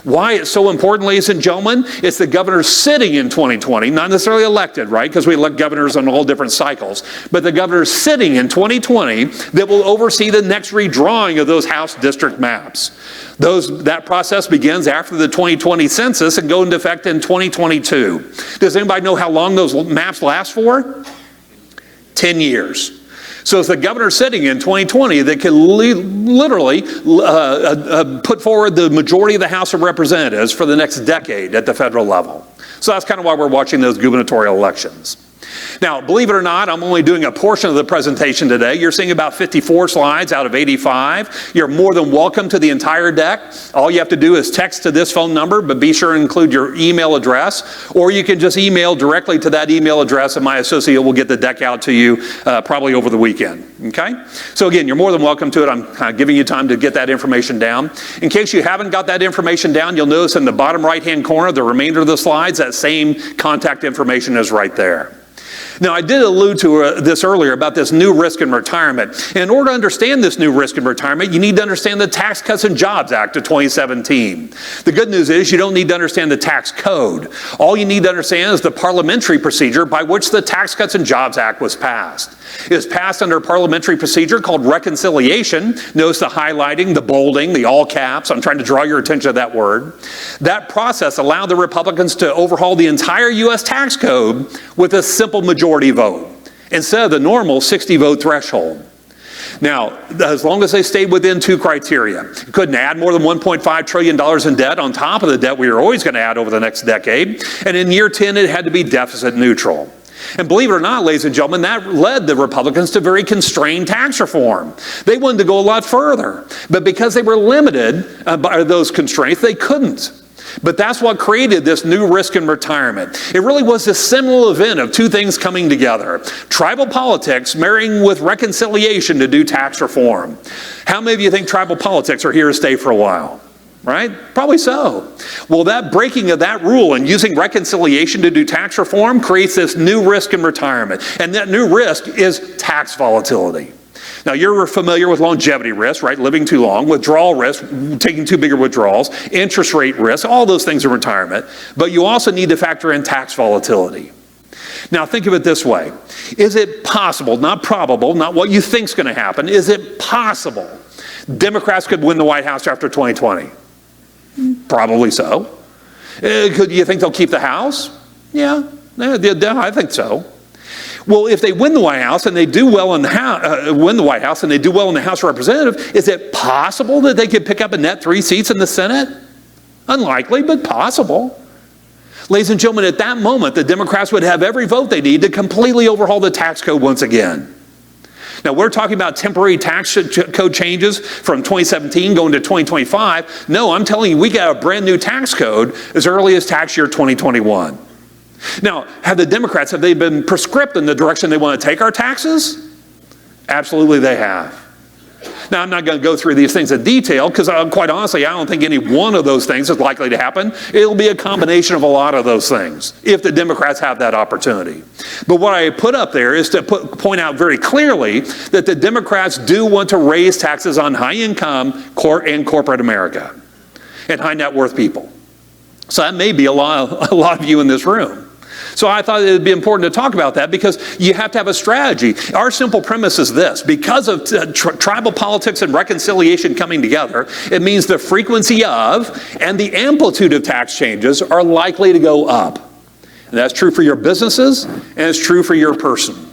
Why it's so important, ladies and gentlemen, it's the governors sitting in 2020, not necessarily elected, right? Because we elect governors on all different cycles. But the governors sitting in 2020 that will oversee the next redrawing of those House district maps. That process begins after the 2020 census and go into effect in 2022. Does anybody know how long those maps last for? 10 years. So it's the governor sitting in 2020 that can literally put forward the majority of the House of Representatives for the next decade at the federal level. So that's kind of why we're watching those gubernatorial elections. Now, believe it or not, I'm only doing a portion of the presentation today. You're seeing about 54 slides out of 85. You're more than welcome to the entire deck. All you have to do is text to this phone number, but be sure to include your email address, or you can just email directly to that email address, and my associate will get the deck out to you probably over the weekend, okay? So again, you're more than welcome to it. I'm kind of giving you time to get that information down. In case you haven't got that information down, you'll notice in the bottom right-hand corner, the remainder of the slides, that same contact information is right there. Now, I did allude to this earlier about this new risk in retirement. And in order to understand this new risk in retirement, you need to understand the Tax Cuts and Jobs Act of 2017. The good news is you don't need to understand the tax code. All you need to understand is the parliamentary procedure by which the Tax Cuts and Jobs Act was passed. It was passed under a parliamentary procedure called reconciliation. Notice the highlighting, the bolding, the all caps. I'm trying to draw your attention to that word. That process allowed the Republicans to overhaul the entire U.S. tax code with a simple majority vote instead of the normal 60-vote threshold. Now, as long as they stayed within two criteria, you couldn't add more than $1.5 trillion in debt on top of the debt we were always going to add over the next decade, and in year 10 it had to be deficit neutral. And believe it or not, ladies and gentlemen, that led the Republicans to very constrained tax reform. They wanted to go a lot further, but because they were limited by those constraints, they couldn't. But that's what created this new risk in retirement. It really was a seminal event of two things coming together. Tribal politics marrying with reconciliation to do tax reform. How many of you think tribal politics are here to stay for a while? Right? Probably so. Well, that breaking of that rule and using reconciliation to do tax reform creates this new risk in retirement. And that new risk is tax volatility. Now, you're familiar with longevity risk, right? Living too long, withdrawal risk, taking too big of withdrawals, interest rate risk, all those things in retirement. But you also need to factor in tax volatility. Now, think of it this way. Is it possible, not probable, not what you think is going to happen, is it possible Democrats could win the White House after 2020? Probably so. Could you think they'll keep the House? Yeah, I think so. Well, if they win the White House and they do well in the House of Representatives, is it possible that they could pick up a net 3 seats in the Senate? Unlikely, but possible. Ladies and gentlemen, at that moment, the Democrats would have every vote they need to completely overhaul the tax code once again. Now, we're talking about temporary tax code changes from 2017 going to 2025. No, I'm telling you, we got a brand new tax code as early as tax year 2021. Now, have they been prescriptive in the direction they want to take our taxes? Absolutely they have. Now, I'm not going to go through these things in detail because quite honestly, I don't think any one of those things is likely to happen. It'll be a combination of a lot of those things if the Democrats have that opportunity. But what I put up there is to point out very clearly that the Democrats do want to raise taxes on high income and corporate America and high net worth people. So that may be a lot of you in this room. So I thought it would be important to talk about that because you have to have a strategy. Our simple premise is this. Because of tribal politics and reconciliation coming together, it means the frequency of and the amplitude of tax changes are likely to go up. And that's true for your businesses and it's true for your person.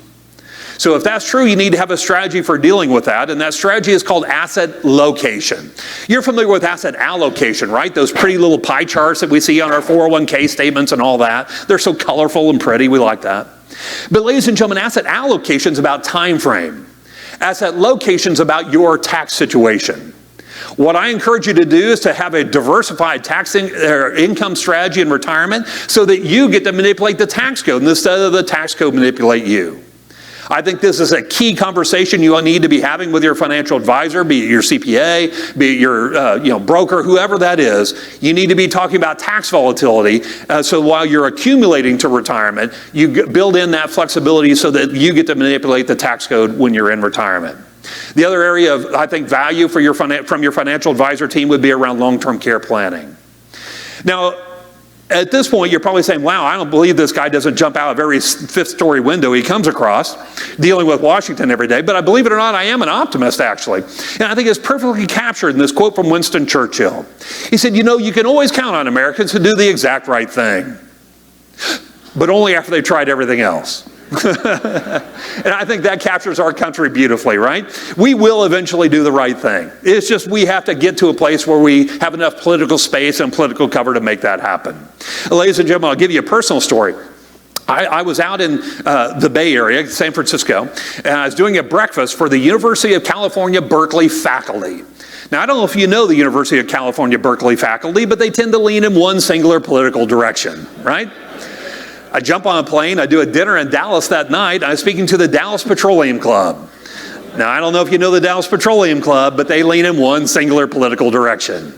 So if that's true, you need to have a strategy for dealing with that, and that strategy is called asset location. You're familiar with asset allocation, right? Those pretty little pie charts that we see on our 401k statements and all that. They're so colorful and pretty, we like that. But ladies and gentlemen, asset allocation is about time frame. Asset location is about your tax situation. What I encourage you to do is to have a diversified income strategy in retirement so that you get to manipulate the tax code instead of the tax code manipulate you. I think this is a key conversation you need to be having with your financial advisor, be it your CPA, be it your broker, whoever that is. You need to be talking about tax volatility so while you're accumulating to retirement, you build in that flexibility so that you get to manipulate the tax code when you're in retirement. The other area of, I think, value for from your financial advisor team would be around long-term care planning. Now, at this point, you're probably saying, wow, I don't believe this guy doesn't jump out of every fifth-story window he comes across, dealing with Washington every day. But I believe it or not, I am an optimist, actually. And I think it's perfectly captured in this quote from Winston Churchill. He said, you can always count on Americans to do the exact right thing, but only after they've tried everything else. And I think that captures our country beautifully, right? We will eventually do the right thing. It's just we have to get to a place where we have enough political space and political cover to make that happen. Ladies and gentlemen, I'll give you a personal story. I was out in the Bay Area, San Francisco, and I was doing a breakfast for the University of California, Berkeley faculty. Now, I don't know if you know the University of California, Berkeley faculty, but they tend to lean in one singular political direction, right? I jump on a plane, I do a dinner in Dallas that night, I'm speaking to the Dallas Petroleum Club. Now, I don't know if you know the Dallas Petroleum Club, but they lean in one singular political direction.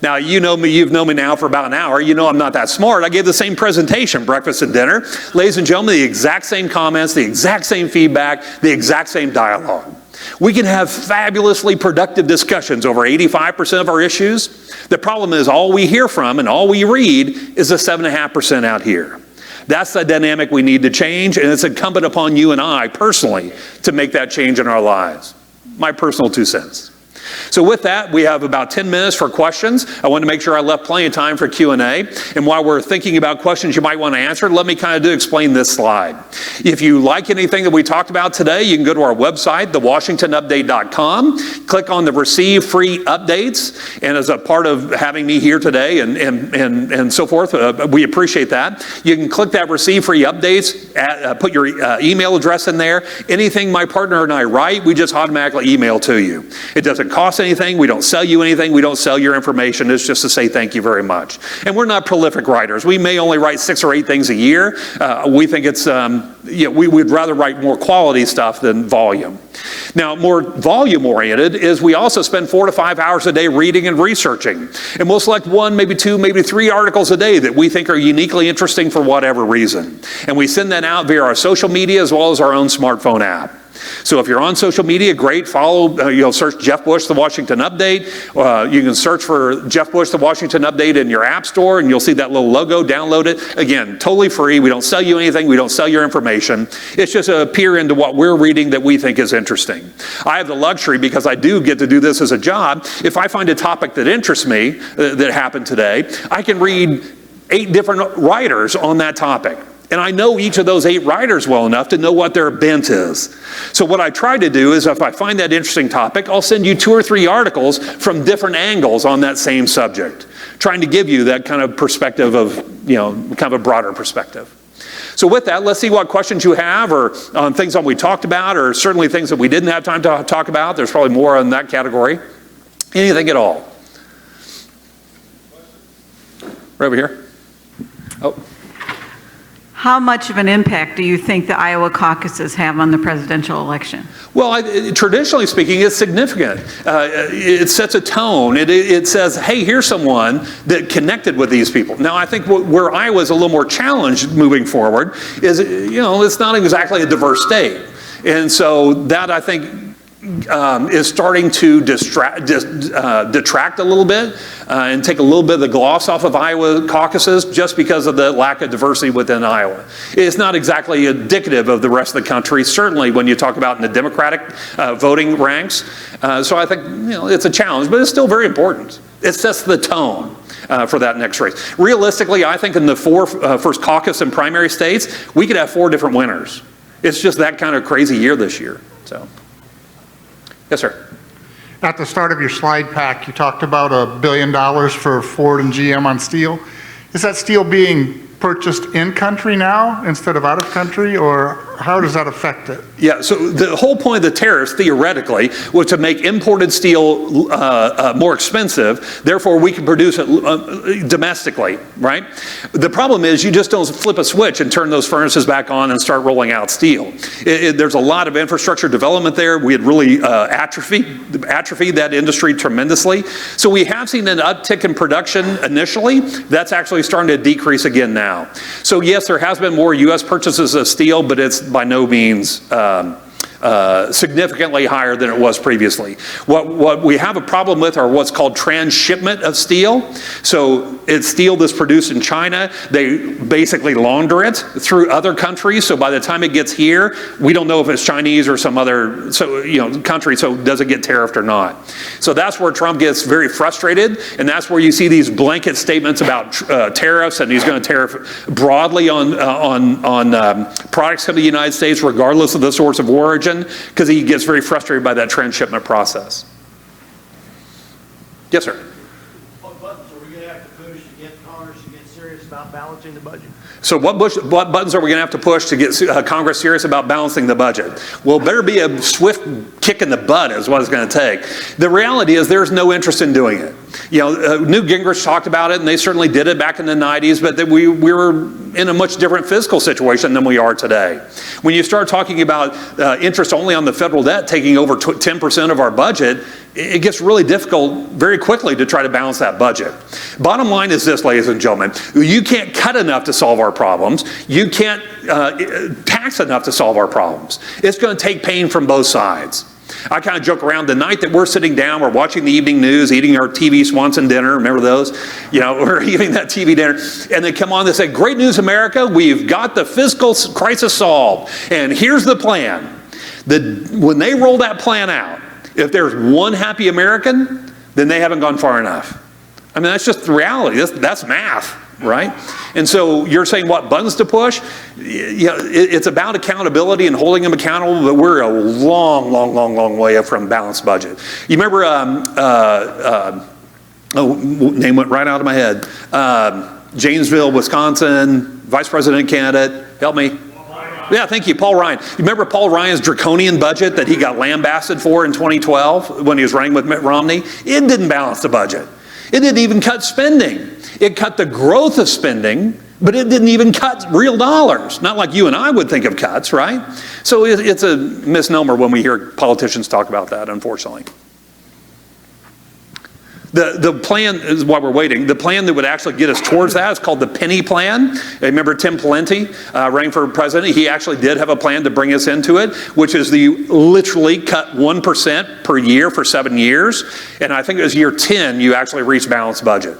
Now, you know me, you've known me now for about an hour. You know I'm not that smart. I gave the same presentation, breakfast and dinner. Ladies and gentlemen, the exact same comments, the exact same feedback, the exact same dialogue. We can have fabulously productive discussions over 85% of our issues. The problem is all we hear from and all we read is the 7.5% out here. That's the dynamic we need to change, and it's incumbent upon you and I personally to make that change in our lives. My personal 2 cents. So with that, we have about 10 minutes for questions. I want to make sure I left plenty of time for Q&A. And while we're thinking about questions you might want to answer, let me kind of explain this slide. If you like anything that we talked about today, you can go to our website, thewashingtonupdate.com, click on the Receive Free Updates. And as a part of having me here today and so forth, we appreciate that. You can click that Receive Free Updates, put your email address in there. Anything my partner and I write, we just automatically email to you. It doesn't cost anything, we don't sell you anything, we don't sell your information, it's just to say thank you very much. And we're not prolific writers. We may only write 6 or 8 things a year. We think it's, we'd rather write more quality stuff than volume. Now, more volume oriented is we also spend 4 to 5 hours a day reading and researching. And we'll select 1, maybe 2, maybe 3 articles a day that we think are uniquely interesting for whatever reason. And we send that out via our social media as well as our own smartphone app. So if you're on social media, great, follow, search Jeff Bush, The Washington Update. You can search for Jeff Bush, The Washington Update in your app store, and you'll see that little logo, download it. Again, totally free. We don't sell you anything. We don't sell your information. It's just a peer into what we're reading that we think is interesting. I have the luxury, because I do get to do this as a job, if I find a topic that interests me that happened today, I can read 8 different writers on that topic. And I know each of those 8 writers well enough to know what their bent is. So what I try to do is if I find that interesting topic, I'll send you 2 or 3 articles from different angles on that same subject, trying to give you that kind of perspective of, kind of a broader perspective. So with that, let's see what questions you have or on things that we talked about or certainly things that we didn't have time to talk about. There's probably more in that category. Anything at all? Right over here. Oh. How much of an impact do you think the Iowa caucuses have on the presidential election? Well, traditionally speaking, it's significant. It sets a tone. It says, hey, here's someone that connected with these people. Now, I think where Iowa's a little more challenged moving forward is, it's not exactly a diverse state. And so that, I think, is starting to detract a little bit and take a little bit of the gloss off of Iowa caucuses just because of the lack of diversity within Iowa. It's not exactly indicative of the rest of the country, certainly when you talk about in the Democratic voting ranks. So I think it's a challenge, but it's still very important. It sets the tone for that next race. Realistically, I think in the 4 first caucus and primary states, we could have 4 different winners. It's just that kind of crazy year this year. So. Yes, sir. At the start of your slide pack, you talked about $1 billion for Ford and GM on steel. Is that steel being purchased in country now instead of out of country, or how does that affect it? Yeah, so the whole point of the tariffs, theoretically, was to make imported steel more expensive. Therefore, we can produce it domestically, right? The problem is you just don't flip a switch and turn those furnaces back on and start rolling out steel. There's a lot of infrastructure development there. We had really atrophied that industry tremendously. So we have seen an uptick in production initially. That's actually starting to decrease again now. So yes, there has been more U.S. purchases of steel, but it's by no means significantly higher than it was previously. What we have a problem with are what's called transshipment of steel. So it's steel that's produced in China. They basically launder it through other countries. So by the time it gets here, we don't know if it's Chinese or some other country. So does it get tariffed or not? So that's where Trump gets very frustrated, and that's where you see these blanket statements about tariffs, and he's going to tariff broadly on products coming to the United States, regardless of the source of origin, because he gets very frustrated by that transshipment process. Yes, sir. What buttons are we going to have to push to get Congress to get serious about balancing the budget? So what buttons are we going to have to push to get Congress serious about balancing the budget? Well, better be a swift kick in the butt is what it's going to take. The reality is there's no interest in doing it. You know, Newt Gingrich talked about it, and they certainly did it back in the 90s, but that we were in a much different fiscal situation than we are today. When you start talking about interest only on the federal debt taking over 10% of our budget, it gets really difficult very quickly to try to balance that budget. Bottom line is this, ladies and gentlemen, you can't cut enough to solve our problems. You can't tax enough to solve our problems. It's going to take pain from both sides. I kind of joke around the night that we're sitting down, we're watching the evening news, eating our TV Swanson dinner, remember those? You know, we're eating that TV dinner, and they come on and say, great news, America, we've got the fiscal crisis solved, and here's the plan. When they roll that plan out, if there's one happy American, then they haven't gone far enough. I mean, that's just the reality. That's math. Right? And so you're saying what buttons to push? You know, it's about accountability and holding them accountable, but we're a long way from balanced budget. You remember, name went right out of my head. Janesville, Wisconsin, Vice President candidate, help me. Yeah, thank you, Paul Ryan. You remember Paul Ryan's draconian budget that he got lambasted for in 2012 when he was running with Mitt Romney? It didn't balance the budget. It didn't even cut spending. It cut the growth of spending, but it didn't even cut real dollars. Not like you and I would think of cuts, right? So it's a misnomer when we hear politicians talk about that, unfortunately. The plan is while we're waiting. The plan that would actually get us towards that is called the penny plan. Remember Tim Pawlenty running for president? He actually did have a plan to bring us into it, which is literally cut 1% per year for 7 years. And I think it was year 10 you actually reach balanced budget.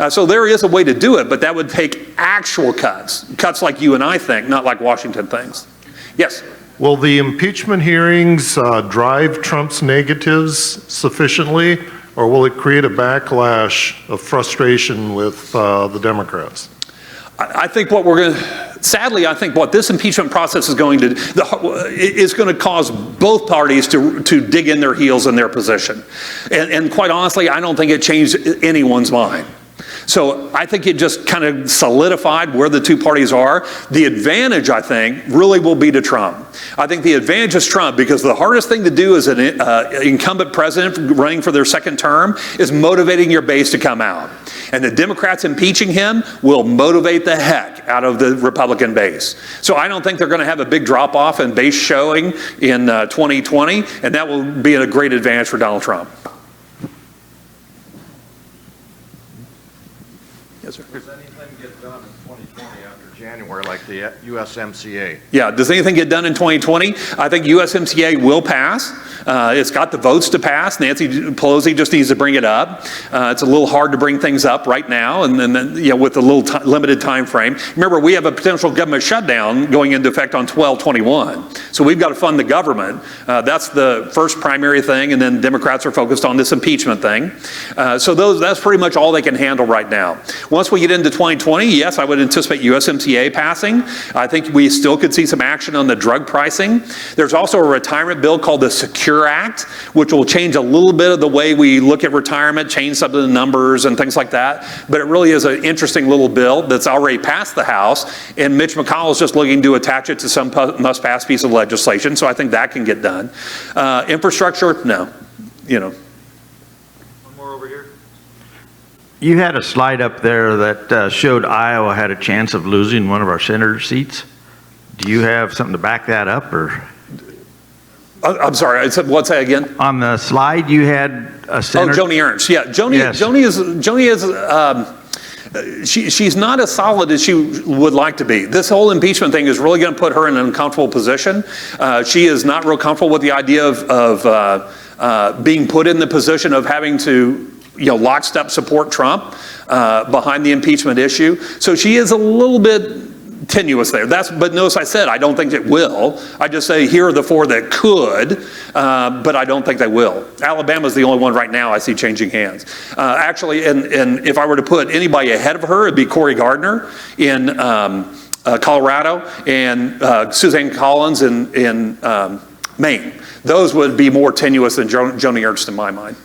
So there is a way to do it, but that would take actual cuts like you and I think, not like Washington thinks. Yes? Will the impeachment hearings drive Trump's negatives sufficiently, or will it create a backlash of frustration with the Democrats? I think what we're going to, sadly, I think what this impeachment process is going to cause both parties to dig in their heels in their position. And quite honestly, I don't think it changed anyone's mind. So I think it just kind of solidified where the two parties are. The advantage, I think, really will be to Trump. I think the advantage is Trump because the hardest thing to do as an incumbent president running for their second term is motivating your base to come out. And the Democrats impeaching him will motivate the heck out of the Republican base. So I don't think they're going to have a big drop-off in base showing in 2020, and that will be a great advantage for Donald Trump. Yes, sir. Does anything get done in 2020 after January, like the USMCA? Yeah, does anything get done in 2020? I think USMCA will pass. It's got the votes to pass. Nancy Pelosi just needs to bring it up. It's a little hard to bring things up right now, and then you know, with a little limited time frame. Remember, we have a potential government shutdown going into effect on 12/21. So we've got to fund the government. That's the first primary thing, and then Democrats are focused on this impeachment thing. So that's pretty much all they can handle right now. Once we get into 2020, yes, I would anticipate USMCA passing. I think we still could see some action on the drug pricing. There's also a retirement bill called the Secure Act, which will change a little bit of the way we look at retirement, change some of the numbers and things like that. But it really is an interesting little bill that's already passed the House, and Mitch McConnell is just looking to attach it to some must-pass piece of legislation. So I think that can get done. Infrastructure, no. You know. One more over here. You had a slide up there that showed Iowa had a chance of losing one of our senator seats. Do you have something to back that up, or? I'm sorry, I said, what's that again? On the slide you had a senator. Oh, Joni Ernst. Yeah, Joni, Yes. Joni is she's not as solid as she would like to be. This whole impeachment thing is really going to put her in an uncomfortable position. She is not real comfortable with the idea of being put in the position of having to, you know, lockstep support Trump behind the impeachment issue. So she is a little bit tenuous there. But notice I said I don't think it will. I just say here are the four that could, but I don't think they will. Alabama's the only one right now I see changing hands. Actually, and if I were to put anybody ahead of her, it'd be Cory Gardner in Colorado and Suzanne Collins in Maine. Those would be more tenuous than Joni Ernst in my mind.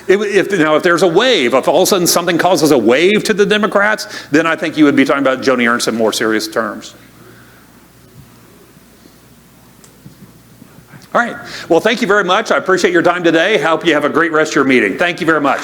If there's a wave, if all of a sudden something causes a wave to the Democrats, then I think you would be talking about Joni Ernst in more serious terms. All right. Well, thank you very much. I appreciate your time today. I hope you have a great rest of your meeting. Thank you very much.